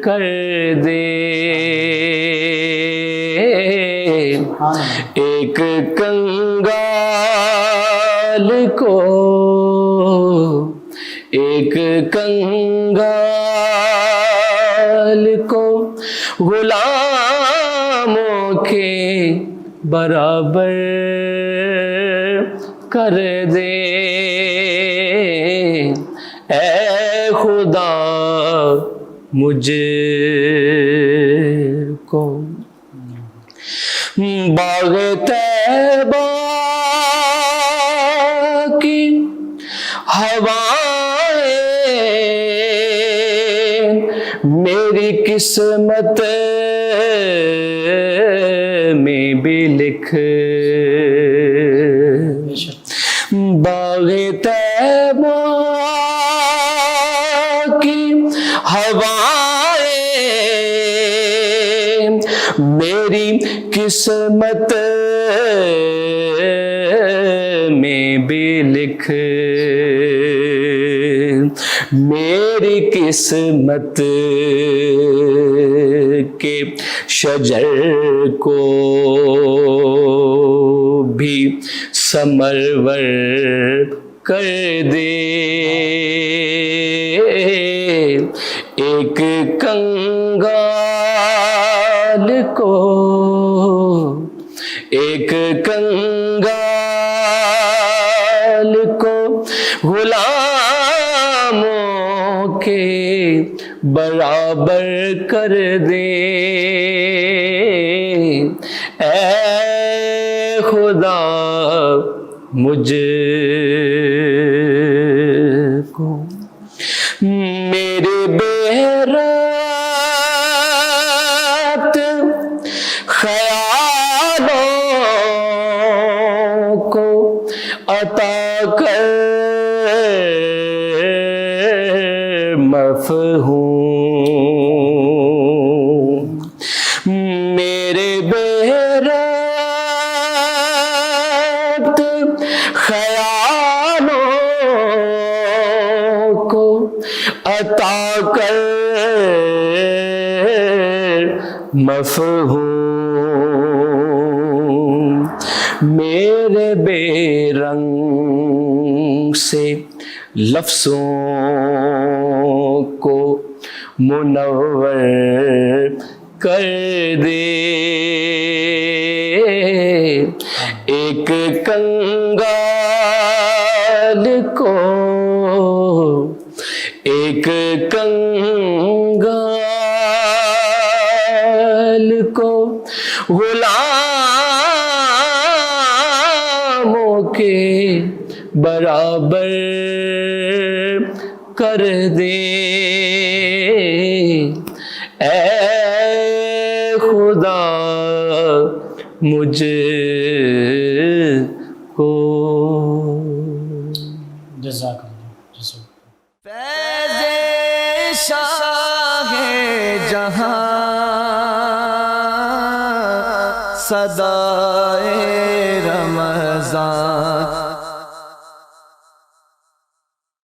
Speaker 4: کر دے. ایک کنگال کو ایک کنگال کو غلاموں کے برابر کر دے. اے خدا مجھ کو باغ طیبہ کی ہوائیں میری قسمت میں بھی لکھ. باغ طیبہ کی ہوائیں میری قسمت میں بھی لکھ. میری قسمت کے شجر کو بھی ثمرور کر دے. ایک کنگال کو ایک کنگال کو غلاموں کے برابر کر دے. اے خدا مجھ کو میرے بہرات خیالوں کو عطا کر مفہوم. میرے بہرات خیالوں کو مفہوم میرے بے رنگ سے لفظوں کو منور کر دے، ایک کنگال کو، ایک کنگال کو غلاموں کے برابر کر دے، اے خدا مجھ کو۔
Speaker 2: جزاک اللہ، جزاک اللہ۔
Speaker 1: فیض شاہ جہاں صدا